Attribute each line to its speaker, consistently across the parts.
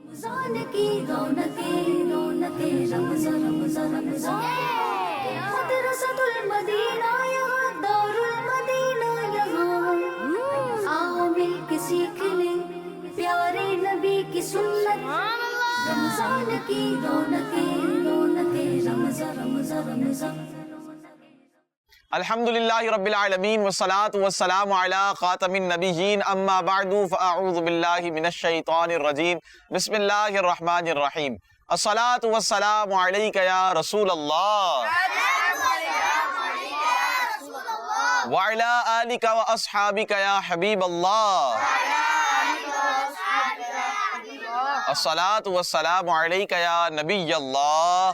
Speaker 1: رمضان کی رونقیں رمضان رمضان مدرسۃ المدینہ یہاں دار المدینہ یہاں آؤ مل کے سیکھ لیں پیارے نبی کی سنت رمضان کی رونقیں رمضان رمضان
Speaker 2: الحمدللہ رب العالمین والصلاة والسلام علی خاتم النبیین اما بعد فاعوذ باللہ من الشیطان الرجیم بسم اللہ الرحمن الرحیم الصلاة والسلام علیک یا رسول اللہ وعلی آلک واصحابک یا حبیب اللہ الصلاة والسلام علیک یا نبی اللہ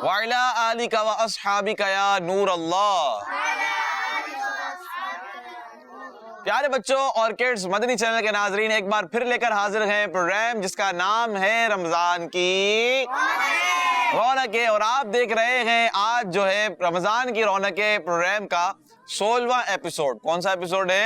Speaker 2: وعلی آلک واصحابک یا نور اللہ۔ پیارے بچوں اور کڈز، مدنی چینل کے ناظرین ایک بار پھر لے کر حاضر ہیں پروگرام جس کا نام ہے رمضان کی رونقیں، اور آپ دیکھ رہے ہیں آج جو ہے رمضان کی رونقیں پروگرام کا 16واں ایپیسوڈ۔ کون سا ایپیسوڈ ہے؟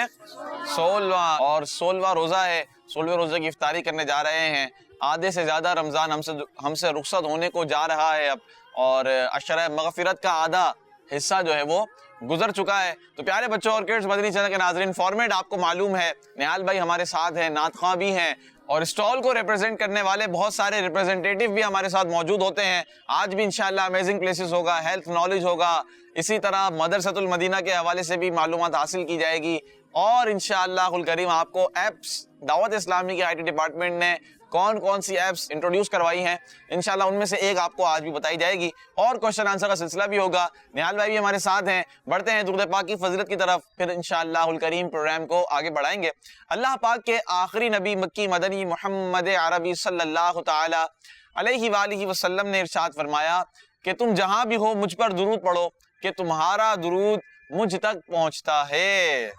Speaker 2: 16واں، اور 16واں روزہ ہے۔ 16ویں روزے کی افطاری کرنے جا رہے ہیں۔ آدھے سے زیادہ رمضان ہم سے رخصت ہونے کو جا رہا ہے اب، اور عشرہ مغفرت کا آدھا حصہ جو ہے وہ گزر چکا ہے۔ تو پیارے بچوں اور کڈز، مدنی چینل کے ناظرین، فارمیٹ آپ کو معلوم ہے، نہال بھائی ہمارے ساتھ ہیں، نعت خواں بھی ہیں، اور اسٹال کو ریپرزینٹ کرنے والے بہت سارے ریپرزینٹیٹیو بھی ہمارے ساتھ موجود ہوتے ہیں۔ آج بھی انشاءاللہ امیزنگ پلیسز ہوگا، ہیلتھ نالج ہوگا، اسی طرح مدرسۃ المدینہ کے حوالے سے بھی معلومات حاصل کی جائے گی، اور انشاءاللہ الکریم آپ کو ایپس دعوت اسلامی کے آئی ٹی ڈپارٹمنٹ نے کون کون سی ایپس انٹروڈیوس کروائی ہیں، انشاءاللہ ان میں سے ایک آپ کو آج بھی بتائی جائے گی، اور کوشچن آنسر کا سلسلہ بھی ہوگا۔ نہال بھائی بھی ہمارے ساتھ ہیں۔ بڑھتے ہیں درود پاک کی فضیلت کی طرف، پھر انشاءاللہ الکریم پروگرام کو آگے بڑھائیں گے۔ اللہ پاک کے آخری نبی مکی مدنی محمد عربی صلی اللہ تعالی علیہ وآلہ وسلم نے ارشاد فرمایا کہ تم جہاں بھی ہو مجھ پر درود پڑھو کہ تمہارا درود مجھ تک پہنچتا ہے۔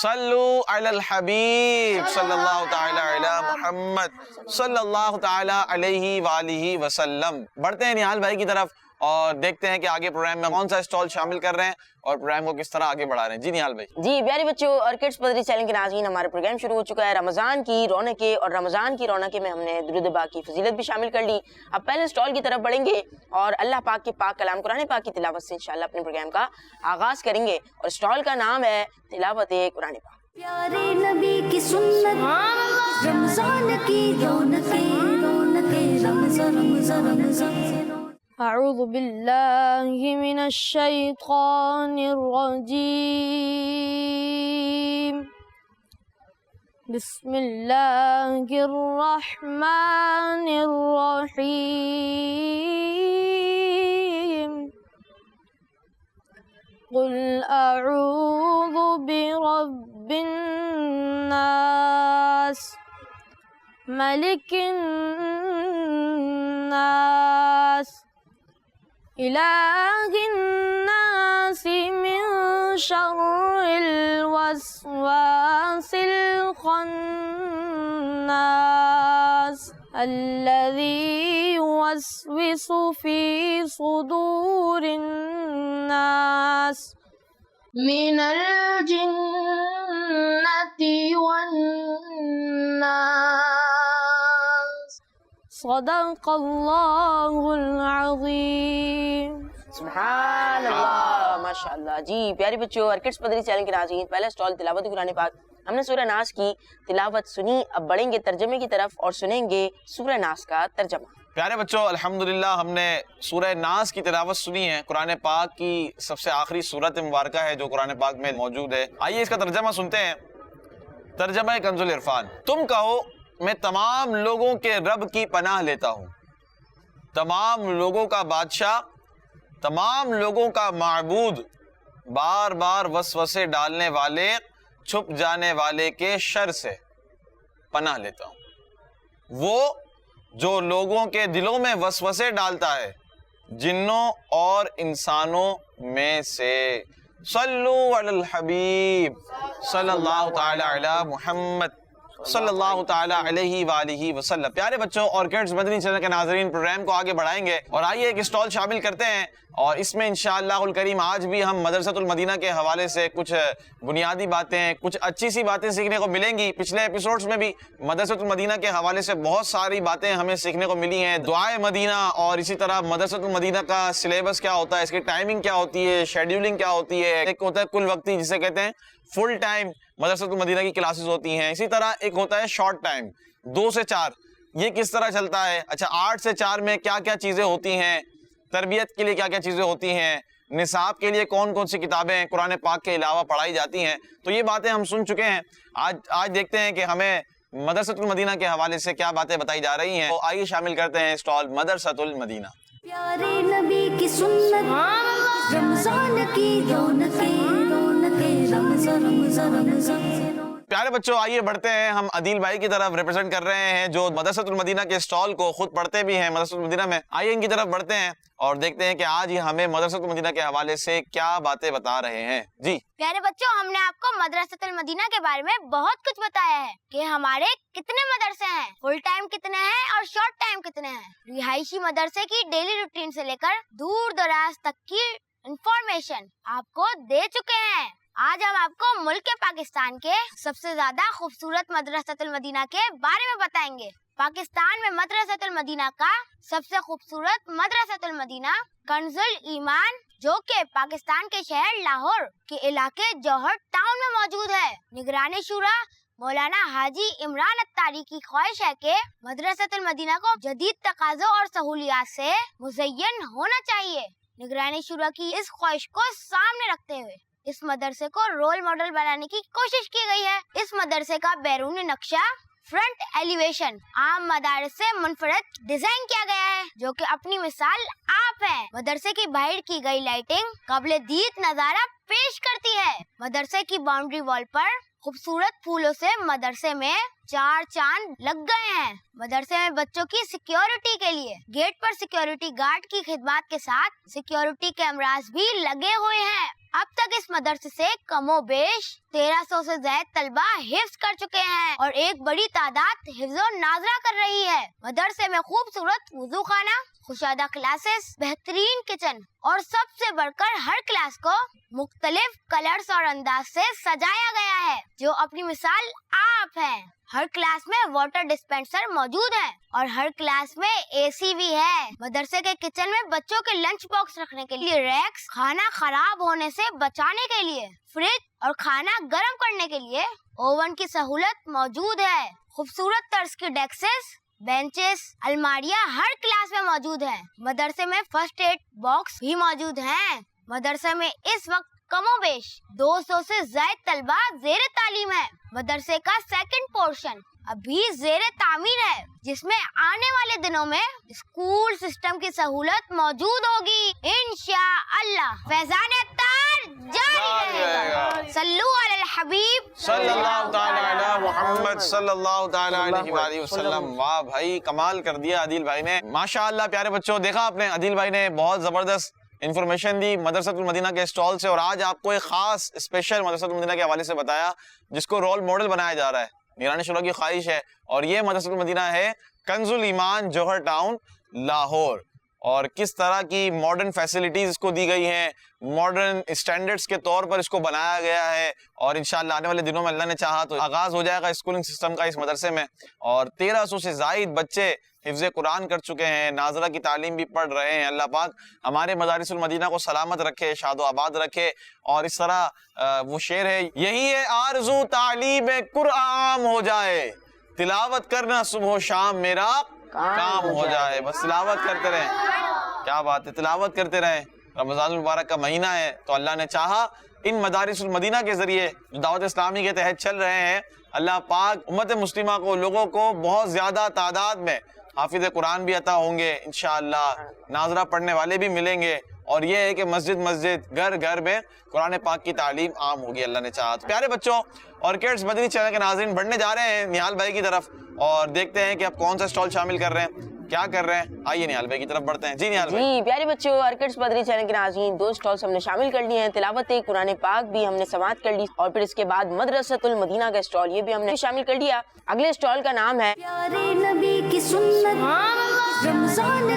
Speaker 2: صلو علی الحبیب صلی اللہ تعالی علی محمد صلی اللہ تعالی علیہ وآلہ وسلم۔ بڑھتے ہیں نہال بھائی کی طرف اور دیکھتے ہیں کہ آگے پروگرام میں کون سا اسٹال شامل کر رہے ہیں اور پروگرام کو کس طرح آگے بڑھا رہے ہیں۔ جی نہال بھائی۔
Speaker 3: جی پیارے بچوں اور کڈز مدنی چینل کے ناظرین، ہمارا پروگرام شروع ہو چکا ہے رمضان کی رونقیں، اور رمضان کی رونقیں میں ہم نے درود پاک کی فضیلت بھی شامل کر لی۔ اب پہلے اسٹال کی طرف بڑھیں گے اور اللہ پاک کے پاک کلام قرآن پاک کی تلاوت سے انشاءاللہ اپنے پروگرام کا آغاز کریں گے، اور اسٹال کا نام ہے تلاوت قرآن پاک۔
Speaker 1: پیارے نبی کی سنت رمضان کی رونقیں رمضان رمضان
Speaker 4: أعوذ بالله من الشيطان الرجيم بسم الله الرحمن الرحيم قل أعوذ برب الناس ملك الناس إله الناس من شر الوسواس الخناس الذي يوسوس في صدور الناس من الجنة والناس صدق اللہ العظیم۔
Speaker 3: سبحان اللہ، ماشاءاللہ۔ جی پیارے بچوں اور کڈز مدنی چینل کے ناظرین، پہلا اسٹال تلاوت قرآن پاک، ہم نے سورہ ناس کی تلاوت سنی، اب بڑھیں گے ترجمے کی طرف اور سنیں گے سورہ ناس کا ترجمہ۔
Speaker 2: پیارے بچوں الحمدللہ ہم نے سورہ ناس کی تلاوت سنی ہے، قرآن پاک کی سب سے آخری سورت مبارکہ ہے جو قرآن پاک میں موجود ہے۔ آئیے اس کا ترجمہ سنتے ہیں۔ ترجمہ کنز العرفان۔ تم کہو میں تمام لوگوں کے رب کی پناہ لیتا ہوں، تمام لوگوں کا بادشاہ، تمام لوگوں کا معبود، بار بار وسوسے ڈالنے والے، چھپ جانے والے کے شر سے پناہ لیتا ہوں۔ وہ جو لوگوں کے دلوں میں وسوسے ڈالتا ہے، جنوں اور انسانوں میں سے۔ صلو علی الحبیب صلی اللہ تعالی علی محمد صلی اللہ تعالی علیہ وآلہ وسلم۔ پیارے بچوں اور کڈز مدنی چینل کے ناظرین، پروگرام کو آگے بڑھائیں گے اور آئیے ایک اسٹال شامل کرتے ہیں اور اس میں انشاءاللہ الکریم آج بھی ہم مدرسۃ المدینہ کے حوالے سے کچھ بنیادی باتیں، کچھ اچھی سی باتیں سیکھنے کو ملیں گی۔ پچھلے ایپیسوڈز میں بھی مدرسۃ المدینہ کے حوالے سے بہت ساری باتیں ہمیں سیکھنے کو ملی ہیں، دعائے مدینہ، اور اسی طرح مدرسۃ المدینہ کا سلیبس کیا ہوتا ہے، اس کی ٹائمنگ کیا ہوتی ہے، شیڈیولنگ کیا ہوتی ہے، ایک ہوتا ہے کل وقتی جسے کہتے ہیں فل ٹائم مدرسۃ المدینہ کی کلاسز ہوتی ہیں، اسی طرح ایک ہوتا ہے شارٹ ٹائم 2 سے 4، یہ کس طرح چلتا ہے، اچھا 8 سے 4 میں کیا کیا چیزیں ہوتی ہیں، تربیت کے لیے کیا کیا چیزیں ہوتی ہیں، نصاب کے لیے کون کون سی کتابیں قرآن پاک کے علاوہ پڑھائی جاتی ہیں، تو یہ باتیں ہم سن چکے ہیں۔ آج دیکھتے ہیں کہ ہمیں مدرسۃ المدینہ کے حوالے سے کیا باتیں بتائی جا رہی ہیں، تو آئیے شامل کرتے ہیں اسٹال مدرسۃ المدینہ۔
Speaker 1: پیارے نبی کی سنت، رمضان کی رونقیں رونقیں، رمضان رمضان رمضان۔
Speaker 2: پیارے بچوں آئیے بڑھتے ہیں، ہم عدیل بھائی کی طرف ریپرزینٹ کر رہے ہیں جو مدرسۃ المدینہ کے اسٹال کو خود پڑھتے بھی ہیں مدرسۃ المدینہ میں۔ آئیے ان کی طرف بڑھتے ہیں اور دیکھتے ہیں کہ آج یہ ہمیں مدرسۃ المدینہ کے حوالے سے کیا باتیں بتا رہے ہیں۔ جی
Speaker 5: پیارے بچوں، ہم نے آپ کو مدرسۃ المدینہ کے بارے میں بہت کچھ بتایا ہے کہ ہمارے کتنے مدرسے ہیں، فل ٹائم کتنے ہیں اور شارٹ ٹائم کتنے ہیں، رہائشی مدرسے کی ڈیلی روٹین سے لے کر دور دراز تک کی انفارمیشن آپ کو دے چکے ہیں۔ آج ہم آپ کو ملک پاکستان کے سب سے زیادہ خوبصورت مدرسۃ المدینہ کے بارے میں بتائیں گے۔ پاکستان میں مدرسۃ المدینہ کا سب سے خوبصورت مدرسۃ المدینہ کنز ایمان، جو کہ پاکستان کے شہر لاہور کے علاقے جوہر ٹاؤن میں موجود ہے۔ نگران شورا مولانا حاجی عمران اتاری کی خواہش ہے کہ مدرسۃ المدینہ کو جدید تقاضوں اور سہولیات سے مزین ہونا چاہیے۔ نگران شورا کی اس خواہش کو سامنے رکھتے ہوئے اس مدرسے کو رول ماڈل بنانے کی کوشش کی گئی ہے۔ اس مدرسے کا بیرونی نقشہ فرنٹ ایلیویشن عام مدارس سے منفرد ڈیزائن کیا گیا ہے، جو کہ اپنی مثال آپ ہیں۔ مدرسے کی باہر کی گئی لائٹنگ قابل دید نظارہ پیش کرتی ہے۔ مدرسے کی باؤنڈری وال پر خوبصورت پھولوں سے مدرسے میں 4 چاند لگ گئے ہیں۔ مدرسے میں بچوں کی سیکیورٹی کے لیے گیٹ پر سیکیورٹی گارڈ کی خدمات کے ساتھ سیکیورٹی کیمراز بھی لگے ہوئے ہیں۔ اب تک اس مدرسے سے کم و بیش 1300 سے زائد طلبہ حفظ کر چکے ہیں اور ایک بڑی تعداد حفظ و ناظرہ کر رہی ہے۔ مدرسے میں خوبصورت وضو خانہ، خوشادہ کلاسز، بہترین کچن اور سب سے بڑھ کر ہر کلاس کو مختلف کلرز اور انداز سے سجایا گیا ہے، جو اپنی مثال آپ ہیں۔ ہر کلاس میں واٹر ڈسپینسر موجود ہے اور ہر کلاس میں اے سی بھی ہے۔ مدرسے کے کچن میں بچوں کے لنچ باکس رکھنے کے لیے ریکس، کھانا خراب ہونے سے بچانے کے لیے فریج اور کھانا گرم کرنے کے لیے اوون کی سہولت موجود ہے۔ خوبصورت طرز کی ڈیسکس، بینچز، الماریاں ہر کلاس میں موجود ہیں۔ مدرسے میں فرسٹ ایڈ باکس بھی موجود ہیں۔ مدرسے میں اس وقت کم و بیش 200 سے زائد طلبہ زیر تعلیم ہے۔ مدرسے کا سیکنڈ پورشن ابھی زیر تعمیر ہے، جس میں آنے والے دنوں میں اسکول سسٹم کی سہولت موجود ہوگی انشاءاللہ۔ فیضان اتار جاری رہے گا۔ صلو علی الحبیب
Speaker 2: صلی اللہ تعالی علی محمد صلی اللہ تعالی علیہ وآلہ وسلم۔ واہ بھائی، کمال کر دیا عدیل بھائی نے، ماشاءاللہ۔ پیارے بچوں، دیکھا آپ نے عدیل بھائی نے بہت زبردست انفارمیشن دی مدرسۃ المدینہ کے اسٹال سے، اور آج آپ کو ایک خاص اسپیشل مدرسۃ المدینہ کے حوالے سے بتایا جس کو رول ماڈل بنایا جا رہا ہے۔ نگران شورا کی خواہش ہے، اور یہ مدرسۃ المدینہ ہے کنز ایمان، جوہر ٹاؤن، لاہور، اور کس طرح کی ماڈرن فیسلٹیز اس کو دی گئی ہیں، ماڈرن اسٹینڈرڈز کے طور پر اس کو بنایا گیا ہے، اور انشاءاللہ آنے والے دنوں میں اللہ نے چاہا تو آغاز ہو جائے گا اسکولنگ سسٹم کا اس مدرسے میں، اور 1300 سے زائد بچے حفظ قرآن کر چکے ہیں، ناظرہ کی تعلیم بھی پڑھ رہے ہیں۔ اللہ پاک ہمارے مدارس المدینہ کو سلامت رکھے، شاد و آباد رکھے، اور اس طرح وہ شعر ہے، یہی ہے آرزو تعلیم قرآن ہو جائے، تلاوت کرنا صبح و شام میرا کام ہو جائے۔ بس تلاوت کرتے رہیں، کیا بات ہے، تلاوت کرتے رہیں۔ رمضان المبارک کا مہینہ ہے، تو اللہ نے چاہا ان مدارس المدینہ کے ذریعے جو دعوت اسلامی کے تحت چل رہے ہیں، اللہ پاک امت مسلمہ کو، لوگوں کو بہت زیادہ تعداد میں حافظ قرآن بھی عطا ہوں گے انشاءاللہ، ناظرہ پڑھنے والے بھی ملیں گے، اور یہ ہے کہ مسجد مسجد، گھر گھر میں قرآن پاک کی تعلیم عام ہوگی اللہ نے چاہا۔ پیارے بچوں، آرکڈز مدنی چینل کے ناظرین بڑھنے جا رہے ہیں نہال بھائی کی طرف، اور دیکھتے ہیں کہ اب کون سا اسٹال شامل کر رہے ہیں، کیا کر رہے ہیں۔ آئیے نہال بھائی کی طرف بڑھتے ہیں۔ جی نہال بھائی۔
Speaker 3: جی پیارے بچوں، آرکڈز مدنی چینل کے ناظرین 2 اسٹالز ہم نے شامل کر لیے ہیں، تلاوت قرآن پاک بھی ہم نے سماعت کر لی، اور پھر اس کے بعد مدرسۃ المدینہ کا اسٹال یہ بھی ہم نے شامل کر لیا۔ اگلے اسٹال کا نام ہے
Speaker 1: پیارے نبی کی سنت، رمضان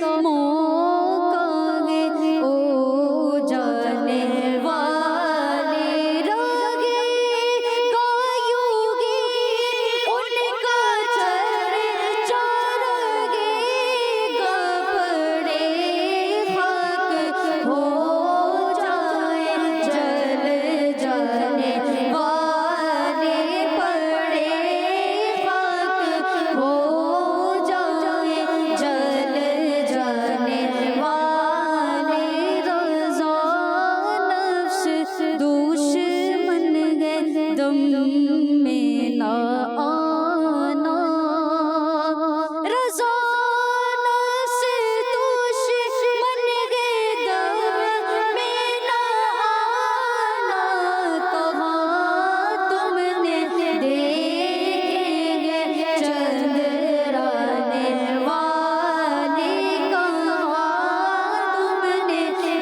Speaker 1: کا موقع ہے او جانے والے راگے گایوگی ان کا چرچا رگے گا پڑے خاک ہو جائے جل جانے والے پڑے خاک ہو جائے جل جانے والے رضا نفس دشمن ہے دم میں نہ آنا رضا نفس دشمن ہے دم میں نہ آنا کہاں تم نے دیکھیں گے چندرانے والے کہاں تم نے دیکھیں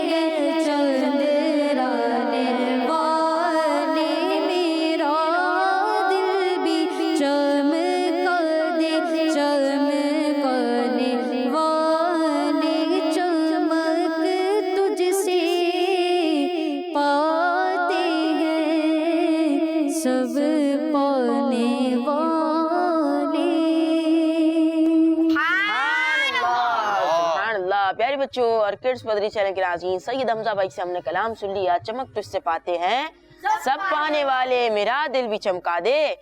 Speaker 1: گے چندرانے والے میرا دل بھی چمکا دے چمکانے والے چمک تجھ سے پاتے ہیں سب پانے والے
Speaker 3: سبحان اللہ. پیارے بچوں اور کڈس مدنی چینل کے ناظرین، سید حمزہ بھائی سے ہم نے کلام سن لیا. چمک تجھ سے پاتے ہیں سب پانے والے، میرا دل بھی چمکا دے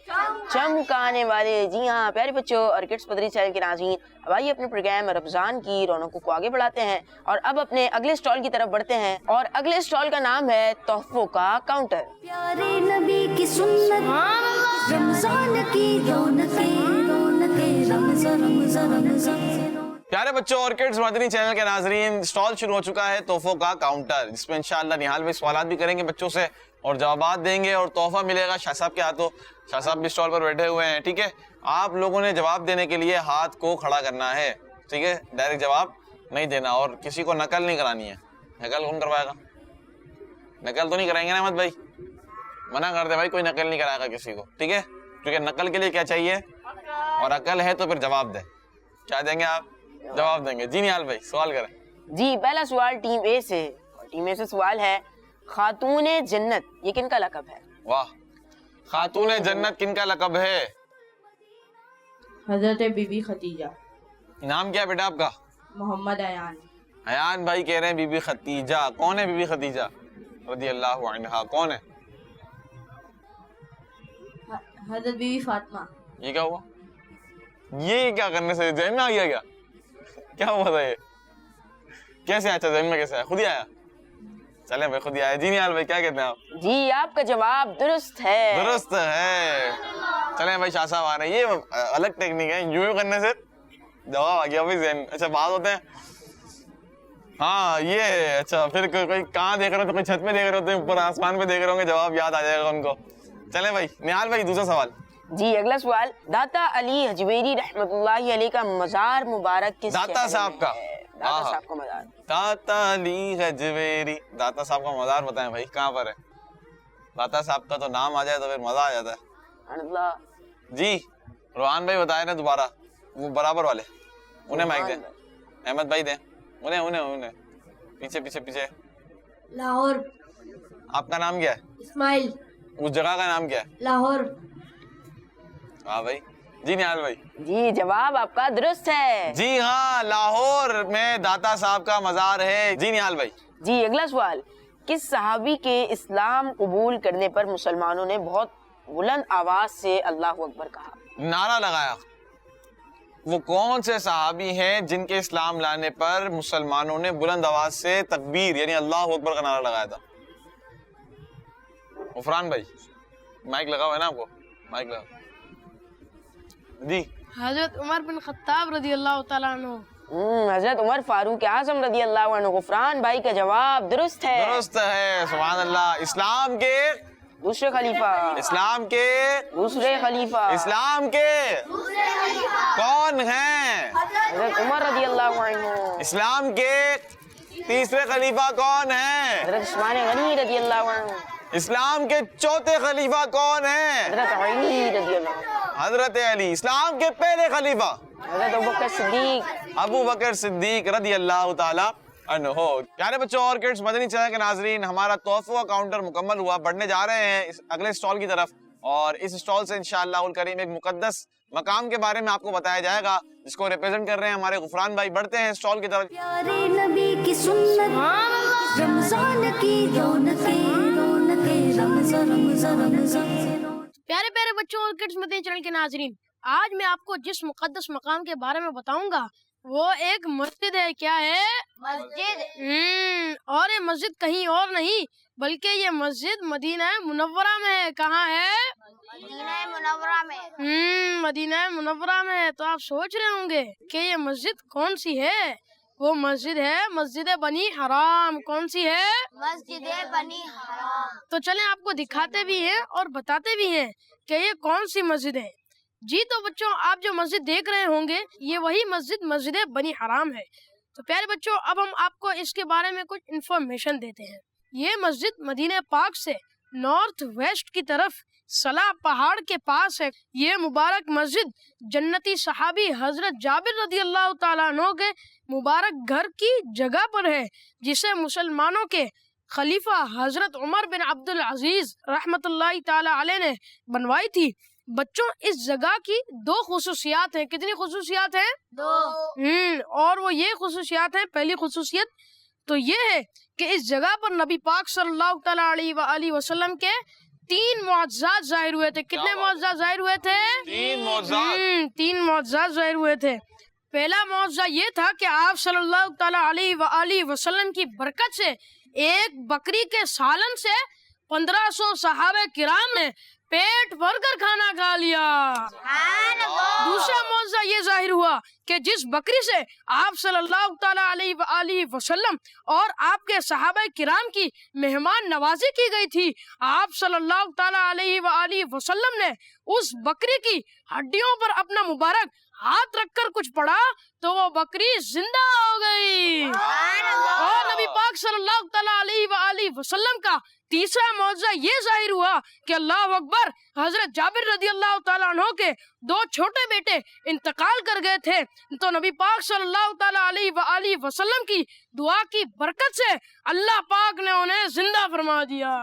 Speaker 3: چمکانے والے. جی ہاں پیارے بچوں اور کڈس مدنی چینل کے ناظرین، اب آئیے اپنے پروگرام رمضان کی رونقوں کو آگے بڑھاتے ہیں اور اب اپنے اگلے سٹال کی طرف بڑھتے ہیں. اور اگلے سٹال کا نام ہے تحفوں کا کاؤنٹر.
Speaker 1: پیارے نبی کی سنت رمضان کی رونقیں رونقیں رمضان رمضان رمضان.
Speaker 2: پیارے بچوں اور کڈس مدنی چینل کے ناظرین، سٹال شروع ہو چکا ہے تحفوں کا کاؤنٹر، جس میں انشاءاللہ نہال بھائی سوالات بھی کریں گے بچوں سے اور جوابات دیں گے اور تحفہ ملے گا شاہ صاحب کے ہاتھوں. شاہ صاحب بھی سٹال پر بیٹھے ہوئے ہیں. ٹھیک ہے، آپ لوگوں نے جواب دینے کے لیے ہاتھ کو کھڑا کرنا ہے. ٹھیک ہے، ڈائریکٹ جواب نہیں دینا اور کسی کو نقل نہیں کرانی ہے. نقل کون کروائے گا؟ نقل تو نہیں کرائیں گے نا احمد بھائی؟ منع کر دے بھائی، کوئی نقل نہیں کرائے گا کسی کو. ٹھیک ہے، کیونکہ نقل کے لیے کیا چاہیے؟ اور عقل ہے تو پھر جواب دے. کیا دیں گے آپ؟ جواب دیں گے. جی نہال بھائی سوال کریں.
Speaker 3: جی پہلا سوال ٹیم اے سے. ٹیم اے سے سوال ہے، خاتون جنت یہ کن کا لقب ہے؟
Speaker 2: واہ، خاتون جنت کن کا لقب ہے؟
Speaker 4: حضرت بی بی خدیجہ.
Speaker 2: نام کیا ہے بیٹا آپ کا؟
Speaker 4: محمد ایان.
Speaker 2: ایان بھائی کہہ رہے ہیں بی بی خدیجہ. کون ہے بی بی خدیجہ رضی اللہ عنہا؟ کون ہے؟
Speaker 4: حضرت بی بی فاطمہ.
Speaker 2: یہ کیا ہوا؟ یہ کیا کرنے سے ذہن میں آ گیا؟ کیا ہوا تھا یہ؟ کیسے آیا؟ ذہن میں کیسے آیا؟ خود ہی آیا؟ چلیں بھائی خود ہی آیا. جی نہال بھائی کیا کہتے ہیں آپ؟
Speaker 3: جی آپ کا جواب درست ہے.
Speaker 2: درست ہے. چلیں بھائی شاہ صاحب آ رہے ہیں. یہ الگ ٹیکنیک ہے، یوں کرنے سے جواب آ گیا بھائی ذہن. اچھا بات ہوتے ہیں ہاں یہ. اچھا پھر کوئی کہاں دیکھ رہے ہو تو کوئی چھت پہ دیکھ رہے ہوتے ہیں، اوپر آسمان پہ دیکھ رہے ہوں گے، جواب یاد آ جائے گا ان کو. چلیں بھائی نہال بھائی دوسرا سوال.
Speaker 3: جی اگلا سوال، داتا علی حجویری رحمت اللہ علیہ کا مزار مبارک کس
Speaker 2: داتا
Speaker 3: شہر
Speaker 2: صاحب
Speaker 3: میں
Speaker 2: کا.
Speaker 3: ہے؟ داتا صاحب کا مزار.
Speaker 2: داتا علی حجویری. داتا صاحب کا مزار بتائیں بھائی کہاں پر ہے؟ داتا صاحب کا تو نام آ جائے تو پھر مزہ آ جاتا ہے.
Speaker 3: سبحان اللہ.
Speaker 2: جی روحان بھائی بتائے نا دوبارہ، وہ برابر والے انہیں مائک دیں. احمد بھائی دیں انہیں. پیچھے پیچھے پیچھے.
Speaker 4: لاہور.
Speaker 2: آپ کا نام کیا ہے؟
Speaker 4: اسماعیل.
Speaker 2: اس جگہ کا نام کیا ہے؟
Speaker 4: لاہور.
Speaker 2: ہاں بھائی. جی نہال بھائی.
Speaker 3: جی جواب آپ کا درست ہے.
Speaker 2: جی ہاں لاہور میں داتا صاحب کا مزار ہے. جی نہال بھائی.
Speaker 3: جی اگلا سوال، کس صحابی کے اسلام قبول کرنے پر مسلمانوں نے بہت بلند آواز سے اللہ اکبر کہا؟
Speaker 2: نعرہ لگایا. وہ کون سے صحابی ہیں جن کے اسلام لانے پر مسلمانوں نے بلند آواز سے تکبیر یعنی اللہ اکبر کا نعرہ لگایا تھا؟ غفران بھائی مائک لگا ہوا ہے نا آپ کو؟ مائک لگا. جی
Speaker 4: حضرت عمر بن خطاب رضی اللہ تعالیٰ عنہ.
Speaker 3: حضرت عمر فاروق اعظم رضی اللہ عنہ. غفران بھائی کا جواب درست ہے.
Speaker 2: درست ہے. سبحان اللہ. اسلام کے
Speaker 3: دوسرے خلیفہ.
Speaker 2: اسلام کے
Speaker 3: دوسرے خلیفہ.
Speaker 2: اسلام کے کون ہیں؟
Speaker 3: حضرت عمر رضی اللہ عنہ.
Speaker 2: اسلام کے تیسرے خلیفہ کون ہیں؟
Speaker 3: حضرت عثمان غنی رضی اللہ عنہ.
Speaker 2: اسلام کے چوتھے خلیفہ کون ہیں؟
Speaker 3: حضرت علی رضی اللہ عنہ.
Speaker 2: حضرت علی. اسلام کے پہلے خلیفہ
Speaker 3: حضرت ابوبکر صدیق
Speaker 2: ابو بکر صدیق رضی اللہ تعالی عنہ. پیارے بچوں اور کڈس، مدنی چینل کے ناظرین، ہمارا تحفہ کاؤنٹر مکمل ہوا. بڑھنے جا رہے ہیں اگلے سٹال کی طرف، اور اس سٹال سے انشاءاللہ الکریم ایک مقدس مقام کے بارے میں آپ کو بتایا جائے گا، جس کو ریپرزینٹ کر رہے ہیں ہمارے غفران بھائی. بڑھتے ہیں سٹال کی طرف.
Speaker 1: پیارے نبی کی سنت، رمضان کی رونقیں رونقیں، رمضان رمضان رمضان.
Speaker 4: پیارے پیارے بچوں اور کڈس مدنی چینل کے ناظرین، آج میں آپ کو جس مقدس مقام کے بارے میں بتاؤں گا وہ ایک مسجد ہے. کیا ہے؟
Speaker 5: مسجد.
Speaker 4: اور یہ مسجد کہیں اور نہیں بلکہ یہ مسجد مدینہ منورہ میں ہے. کہاں ہے؟
Speaker 5: مدینہ منورہ میں.
Speaker 4: مدینہ منورہ میں ہے. تو آپ سوچ رہے ہوں گے کہ یہ مسجد کون سی ہے؟ وہ مسجد ہے مسجد بنی حرام. کون سی ہے؟
Speaker 5: مسجد بنی حرام.
Speaker 4: تو چلیں آپ کو دکھاتے بھی ہیں اور بتاتے بھی ہیں کہ یہ کون سی مسجد ہے. جی تو بچوں، آپ جو مسجد دیکھ رہے ہوں گے یہ وہی مسجد مسجد بنی حرام ہے. تو پیارے بچوں، اب ہم آپ کو اس کے بارے میں کچھ انفارمیشن دیتے ہیں. یہ مسجد مدینہ پاک سے نارتھ ویسٹ کی طرف صلاح پہاڑ کے پاس ہے. یہ مبارک مسجد جنتی صحابی حضرت جابر رضی اللہ تعالیٰ عنہ کے مبارک گھر کی جگہ پر ہے، جسے مسلمانوں کے خلیفہ حضرت عمر بن عبد العزیز رحمت اللہ تعالیٰ علیہ نے بنوائی تھی. بچوں، اس جگہ کی دو خصوصیات ہیں. کتنی خصوصیات ہیں؟
Speaker 5: 2.
Speaker 4: اور وہ یہ خصوصیات ہیں. پہلی خصوصیت تو یہ ہے کہ اس جگہ پر نبی پاک صلی اللہ تعالیٰ علیہ وآلہ وسلم کے 3 معجزات ظاہر ہوئے تھے. کتنے معجزات ظاہر ہوئے تھے؟
Speaker 2: 3 معجزات.
Speaker 4: 3 معجزات ظاہر ہوئے تھے. پہلا معجزہ یہ تھا کہ آپ صلی اللہ تعالیٰ علیہ وآلہ وسلم کی برکت سے ایک بکری کے سالن سے 1500 صحابہ کرام نے پیٹ بھر کر کھانا کھا لیا. دوسرا معجزہ یہ ظاہر ہوا کہ جس بکری سے آپ صلی اللہ تعالیٰ علیہ وآلہ وسلم اور آپ کے صحابہ کرام کی مہمان نوازی کی گئی تھی، آپ صلی اللہ تعالیٰ علیہ وآلہ وسلم نے اس بکری کی ہڈیوں پر اپنا مبارک ہاتھ رکھ کر کچھ پڑھا تو وہ بکری زندہ ہو گئی. اور نبی پاک صلی اللہ تعالیٰ علیہ وآلہ وسلم کا تیسرا معجزہ یہ ظاہر ہوا کہ اللہ اکبر، حضرت جابر رضی اللہ تعالیٰ عنہ کے 2 چھوٹے بیٹے انتقال کر گئے تھے، تو نبی پاک صلی اللہ تعالیٰ علیہ وآلہ وسلم کی دعا کی برکت سے اللہ پاک نے انہیں زندہ فرما دیا.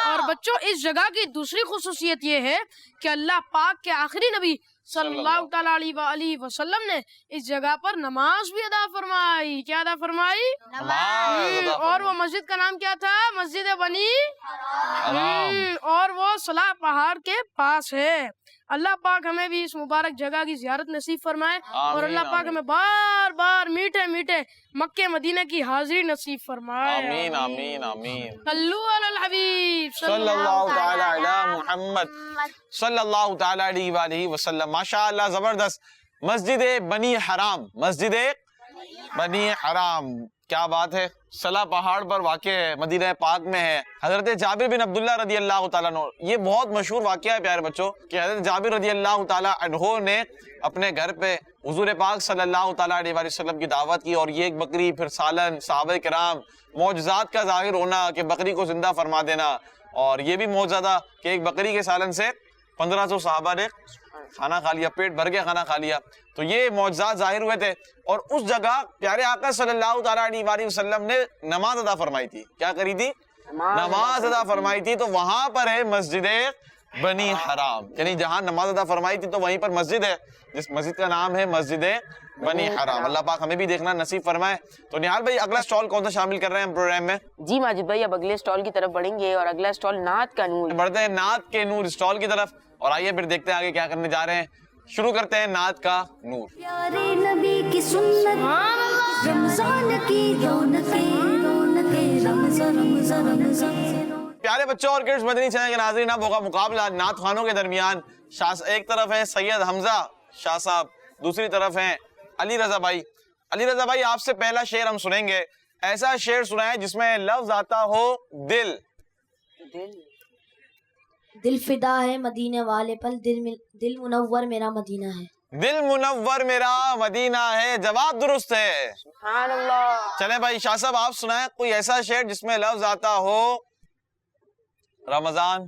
Speaker 4: اور بچوں، اس جگہ کی دوسری خصوصیت یہ ہے کہ اللہ پاک کے آخری نبی صلی اللہ تعالیٰ علیہ وآلہ وسلم نے اس جگہ پر نماز بھی ادا فرمائی. کیا ادا فرمائی؟
Speaker 2: نماز.
Speaker 4: اور وہ مسجد کا نام کیا تھا؟ مسجد بنی حرام. اور وہ صلاح پہاڑ کے پاس ہے. اللہ پاک ہمیں بھی اس مبارک جگہ کی زیارت نصیب فرمائے، اور اللہ پاک ہمیں بار بار میٹھے میٹھے مکہ مدینہ کی حاضری نصیب فرمائے.
Speaker 2: آمین آمین آمین.
Speaker 4: صلو علی الحبیب
Speaker 2: صلی اللہ تعالی علی محمد صلی اللہ تعالی علیہ وآلہ وسلم. ماشاءاللہ، زبردست. مسجد بنی حرام، مسجد بنی حرام، کیا بات ہے. صلاح پہاڑ پر واقع ہے، مدینہ پاک میں ہے. حضرت جابر بن عبداللہ رضی اللہ تعالیٰ عنہ، یہ بہت مشہور واقعہ ہے پیارے بچوں کہ حضرت جابر رضی اللہ تعالیٰ عنہ نے اپنے گھر پہ حضور پاک صلی اللہ تعالیٰ علیہ وسلم کی دعوت کی، اور یہ ایک بکری، پھر سالن، صحابہ کرام، معجزات کا ظاہر ہونا کہ بکری کو زندہ فرما دینا. اور یہ بھی معجزہ تھا کہ ایک بکری کے سالن سے 1500 صحابہ نے کھانا کھا لیا، پیٹ بھر کے کھانا کھا لیا. تو یہ معجزات ظاہر ہوئے تھے. اور اس جگہ پیارے آقا صلی اللہ تعالیٰ علیہ وآلہ وسلم نے نماز ادا فرمائی تھی. کیا کری تھی؟ نماز ادا فرمائی تھی. تو وہاں پر ہے مسجد بنی حرام، یعنی جہاں نماز ادا فرمائی تھی تو وہیں پر مسجد ہے، جس مسجد کا نام ہے مسجد بنی حرام. اللہ پاک ہمیں بھی دیکھنا نصیب فرمائے. تو نہال بھائی، اگلا سٹال کون سا شامل کر رہے ہیں پروگرام میں؟
Speaker 3: جی ماجد بھائی، اب اگلے سٹال کی طرف بڑھیں گے، اور اگلا سٹال نعت کا نور.
Speaker 2: بڑھتے ہیں نعت کے نور سٹال کی طرف، اور آئیے پھر دیکھتے ہیں آگے کیا کرنے جا رہے ہیں. شروع کرتے ہیں نعت کا نور.
Speaker 1: پیارے نبی کی سنت، رمضان کی رونقیں رونقیں، رمضان رمضان رمضان.
Speaker 2: پیارے بچوں اور کڈس مدنی چینل کے ناظرین، اب ہوگا مقابلہ نعت خوانوں کے درمیان. ایک طرف ہے سید حمزہ شاہ صاحب، دوسری طرف ہیں علی رضا بھائی. علی رضا بھائی، آپ سے پہلا شعر ہم سنیں گے. ایسا شعر سنائیں جس میں لفظ آتا ہو دل.
Speaker 6: دل فدا ہے مدینے والے پر، دل منور میرا مدینہ ہے.
Speaker 2: دل منور میرا مدینہ ہے، جواب درست ہے.
Speaker 3: سبحان اللہ.
Speaker 2: چلیں بھائی، شاہ صاحب آپ سنائیں کوئی ایسا شعر جس میں لفظ آتا ہو رمضان.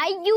Speaker 5: IU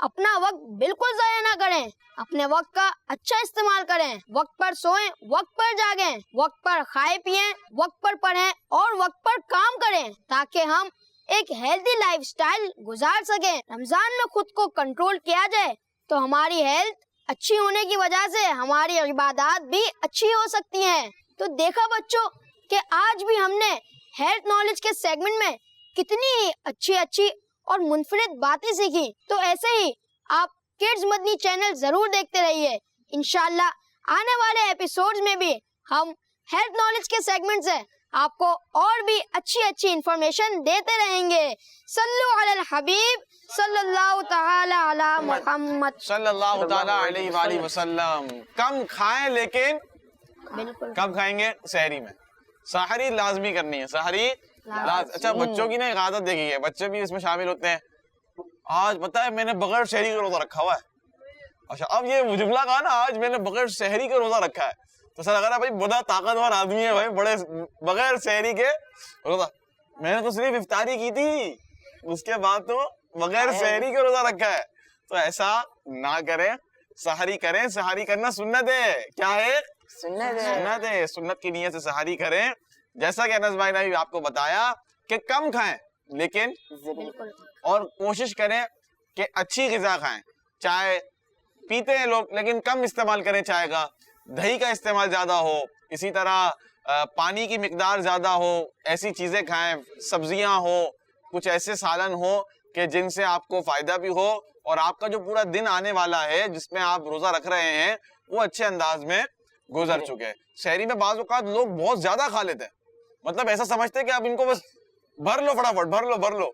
Speaker 5: اپنا وقت بالکل ضائع نہ کریں، اپنے وقت کا اچھا استعمال کریں، وقت پر سوئیں، وقت پر جاگیں، وقت پر کھائیں پیئیں، وقت پر پڑھیں اور وقت پر کام کریں تاکہ ہم ایک ہیلدی لائف سٹائل گزار سکیں۔ رمضان میں خود کو کنٹرول کیا جائے تو ہماری ہیلتھ اچھی ہونے کی وجہ سے ہماری عبادات بھی اچھی ہو سکتی ہیں۔ تو دیکھا بچوں کہ آج بھی ہم نے ہیلتھ نالج کے سیگمنٹ میں کتنی اچھی اور منفرد باتیں سیکھی۔ تو ایسے ہی آپ کڈز مدنی چینل ضرور دیکھتے رہیے۔ انشاءاللہ آنے والے ایپیسوڈز میں بھی ہم ہیلتھ نالج کے سیگمنٹ سے آپ کو اور بھی اچھی انفارمیشن دیتے رہیں گے۔ صلو علی الحبیب صلی اللہ تعالی علی محمد
Speaker 2: صلی اللہ تعالی علیہ وآلہ وسلم۔ کم کھائیں لیکن
Speaker 5: بالکل
Speaker 2: کب کھائیں گے؟ سحری میں۔ سحری لازمی کرنی ہے، سحری اچھا بچوں کی نا ایک عادت دیکھی ہے، بچے بھی اس میں شامل ہوتے ہیں۔ آج پتہ ہے میں نے بغیر سحری کا روزہ رکھا ہوا ہے۔ اچھا اب یہ جملہ کہا نا آج میں نے بغیر سحری کا روزہ رکھا ہے، تو سر اگر بھائی بڑا طاقتور آدمی ہے بھائی، بڑے بغیر سحری کے روزہ، میں نے تو صرف افطاری کی تھی، اس کے بعد تو بغیر سحری کا روزہ رکھا ہے۔ تو ایسا نہ کریں، سحری کریں۔ سحری کرنا سنت ہے۔ کیا ہے؟ سنت ہے۔ سنت کی نیت سے سحری کریں، جیسا کہ انس بھائی نے آپ کو بتایا کہ کم کھائیں لیکن اور کوشش کریں کہ اچھی غذا کھائیں۔ چائے پیتے ہیں لوگ لیکن کم استعمال کریں چائے کا، دہی کا استعمال زیادہ ہو، اسی طرح پانی کی مقدار زیادہ ہو، ایسی چیزیں کھائیں، سبزیاں ہو، کچھ ایسے سالن ہو کہ جن سے آپ کو فائدہ بھی ہو اور آپ کا جو پورا دن آنے والا ہے جس میں آپ روزہ رکھ رہے ہیں وہ اچھے انداز میں گزر چکے۔ شہری میں بعض اوقات لوگ بہت زیادہ کھا لیتے ہیں، مطلب ایسا سمجھتے ہیں کہ اب ان کو بس بھر لو، فٹافٹ بھر لو،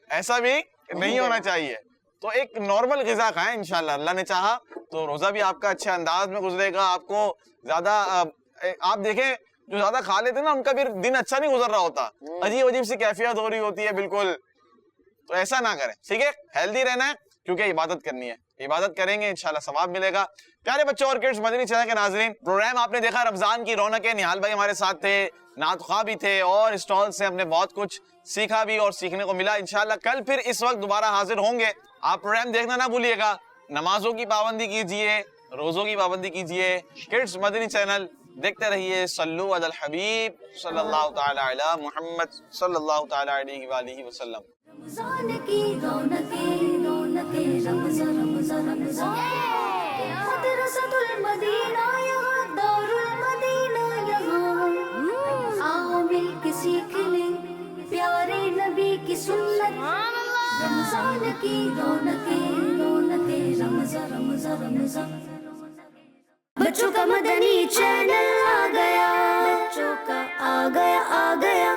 Speaker 2: ایسا بھی نہیں ہونا چاہیے۔ تو ایک نارمل غذا کھائیں، انشاءاللہ اللہ نے چاہا تو روزہ بھی آپ کا اچھے انداز میں گزرے گا۔ آپ کو زیادہ آپ دیکھیں جو زیادہ کھا لیتے ہیں نا ان کا پھر دن اچھا نہیں گزر رہا ہوتا، عجیب سی کیفیت ہو رہی ہوتی ہے بالکل۔ تو ایسا نہ کریں، ٹھیک ہے؟ ہیلدی رہنا ہے کیونکہ عبادت کرنی ہے، عبادت کریں گے انشاءاللہ ثواب ملے گا۔ پیارے بچوں اور کڈز مدنی چینل کے ناظرین، پروگرام آپ نے دیکھا رمضان کی رونقیں، نہال بھائی ہمارے ساتھ تھے، نعت خواہ بھی تھے اور اسٹال سے ہم نے بہت کچھ سیکھا بھی اور سیکھنے کو ملا۔ انشاءاللہ کل پھر اس وقت دوبارہ حاضر ہوں گے۔ آپ پروگرام دیکھنا نہ بھولیے گا، نمازوں کی پابندی کیجئے، روزوں کی پابندی کیجئے، کڈز مدنی چینل دیکھتے رہیے۔ صلو علی الحبیب صلی اللہ تعالی علی محمد صلی اللہ تعالی علیہ وآلہ وسلم۔
Speaker 1: رمضان کی رونقیں رمضان مدرسۃ المدینہ یہاں دار المدینہ یہاں آؤ مل کے سیکھ لیں پیارے نبی کی سنت۔ رمضان کی رونقیں رمضان بچوں کا مدنی چینل آ گیا، بچوں کا آ گیا